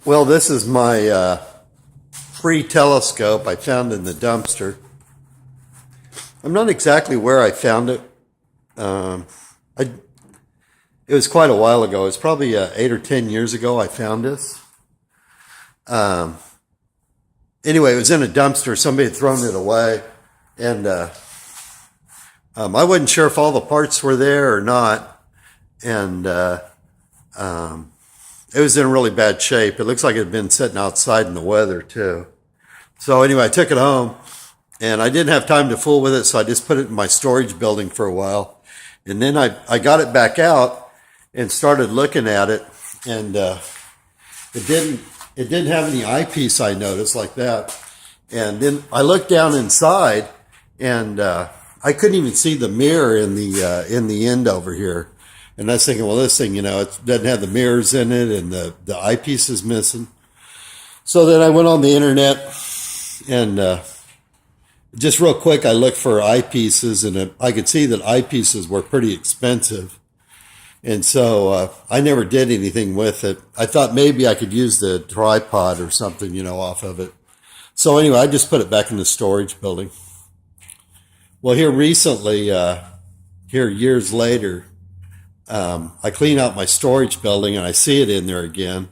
Well, this is my free telescope I found in the dumpster. I'm not exactly where I found it. Um, I, it was quite a while ago. It was probably 8 or 10 years ago I found this. Um, anyway, it was in a dumpster. Somebody had thrown it away. And I wasn't sure if all the parts were there or not. And um, it was in really bad shape. It looks like it had been sitting outside in the weather, too. So anyway, I took it home. And I didn't have time to fool with it, so I just put it in my storage building for a while. And then I got it back out and started looking at it. And it didn't have any eyepiece, I noticed, like that. And then I looked down inside, and I couldn't even see the mirror in the end over here. And I was thinking, well, this thing, it doesn't have the mirrors in it, and the eyepiece is missing. So then I went on the internet, and just real quick, I looked for eyepieces, and I could see that eyepieces were pretty expensive. And so I never did anything with it. I thought maybe I could use the tripod or something, off of it. So anyway, I just put it back in the storage building. Well, here recently, here years later, I clean out my storage building and I see it in there again.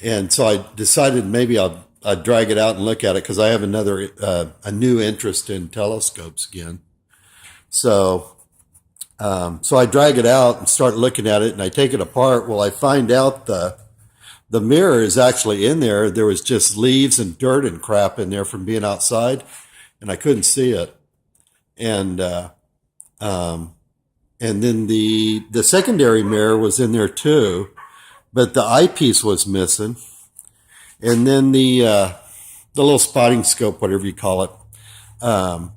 And so I decided maybe I'd drag it out and look at it because I have a new interest in telescopes again. So I drag it out and start looking at it, and I take it apart. Well, I find out the mirror is actually in there. There was just leaves and dirt and crap in there from being outside, and I couldn't see it. And then the secondary mirror was in there too, but the eyepiece was missing. And then the little spotting scope, whatever you call it, I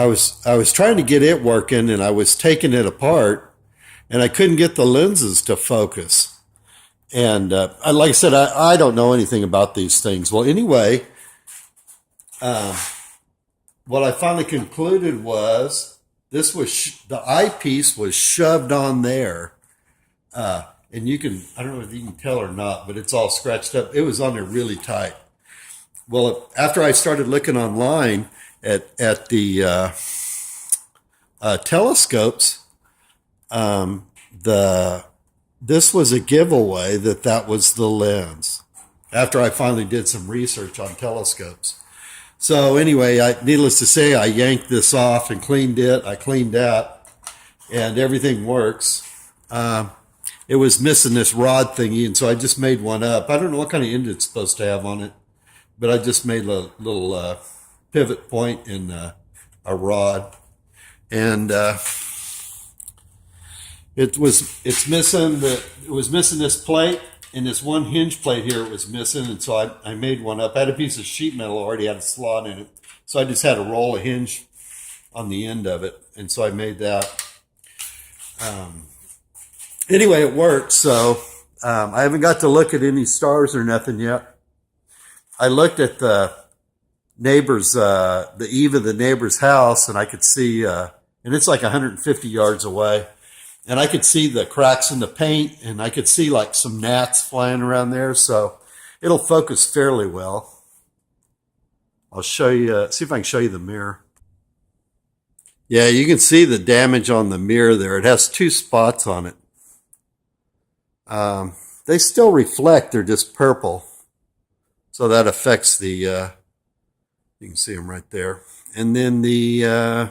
was trying to get it working, and I was taking it apart, and I couldn't get the lenses to focus. And like I said, I don't know anything about these things. Well, anyway, what I finally concluded was the eyepiece was shoved on there. And I don't know if you can tell or not, but it's all scratched up. It was on there really tight. Well, after I started looking online at the telescopes, this was a giveaway that was the lens. After I finally did some research on telescopes. So anyway, needless to say, I yanked this off and cleaned it. I cleaned that, and everything works. It was missing this rod thingy, and so I just made one up. I don't know what kind of end it's supposed to have on it, but I just made a little pivot point in a rod, and it was missing this plate, and this one hinge plate here was missing, and so I made one up. I had a piece of sheet metal already had a slot in it, so I just had to roll a hinge on the end of it, and so I made that. Anyway, it worked. So I haven't got to look at any stars or nothing yet. I looked at the eve of the neighbor's house, and I could see, and it's like 150 yards away, and I could see the cracks in the paint, and I could see like some gnats flying around there. So it'll focus fairly well. I'll show you, see if I can show you the mirror. Yeah, you can see the damage on the mirror there. It has 2 spots on it. They still reflect, they're just purple. So that affects you can see them right there. And then I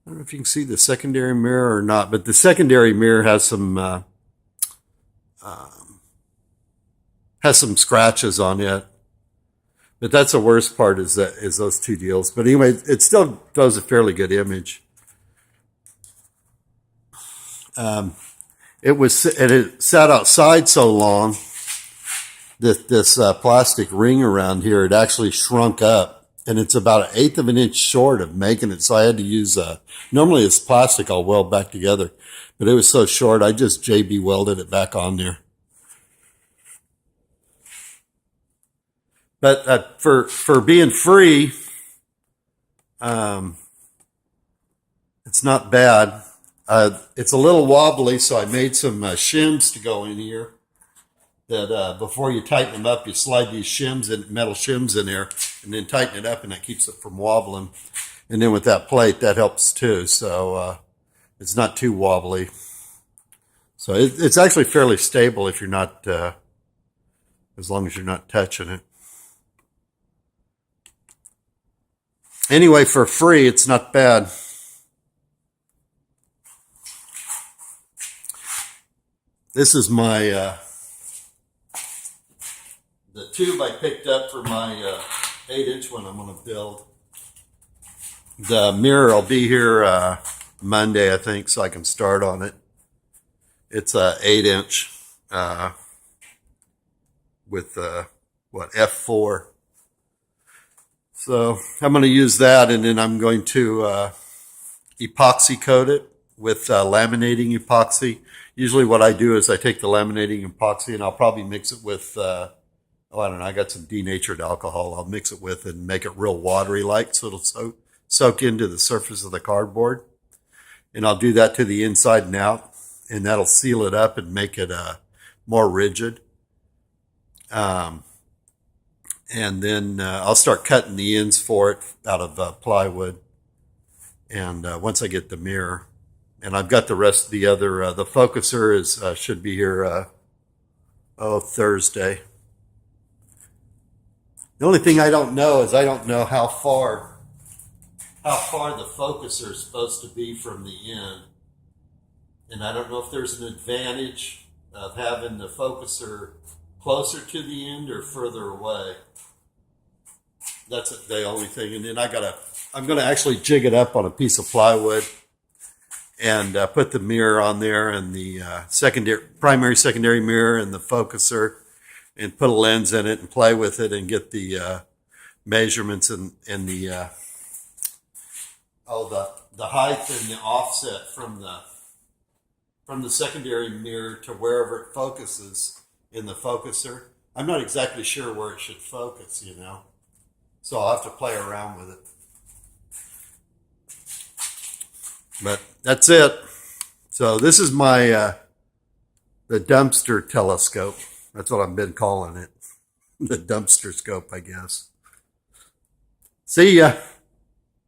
don't know if you can see the secondary mirror or not, but the secondary mirror has some scratches on it. But that's the worst part is those 2 deals. But anyway, it still does a fairly good image. It sat outside so long that this plastic ring around here, it actually shrunk up, and it's about 1/8 of an inch short of making it. So I had to use normally it's plastic I'll weld back together, but it was so short I just JB welded it back on there. But for being free, it's not bad. It's a little wobbly, so I made some shims to go in here. that before you tighten them up, you slide these metal shims in there, and then tighten it up, and that keeps it from wobbling. And then with that plate, that helps too. So it's not too wobbly. So it's actually fairly stable if you're not, as long as you're not touching it. Anyway, for free, it's not bad. This is my the tube I picked up for my 8-inch one I'm going to build. The mirror will be here Monday, I think, so I can start on it. It's a 8-inch with F4. So I'm going to use that, and then I'm going to epoxy coat it with laminating epoxy. Usually what I do is I take the laminating epoxy and I'll probably mix it with, I don't know, I got some denatured alcohol. I'll mix it with and make it real watery like, so it'll soak into the surface of the cardboard. And I'll do that to the inside and out, and that'll seal it up and make it more rigid. And then I'll start cutting the ends for it out of plywood. And once I get the mirror, and I've got the rest of the other, the focuser is should be here Thursday. The only thing I don't know is I don't know how far the focuser is supposed to be from the end. And I don't know if there's an advantage of having the focuser closer to the end or further away. That's the only thing. And then I'm going to actually jig it up on a piece of plywood and put the mirror on there, and the primary, secondary mirror, and the focuser, and put a lens in it and play with it and get the measurements and the height and the offset from the secondary mirror to wherever it focuses in the focuser. I'm not exactly sure where it should focus, so I'll have to play around with it. But that's it. So this is my the dumpster telescope. That's what I've been calling it. The dumpster scope, I guess. See ya.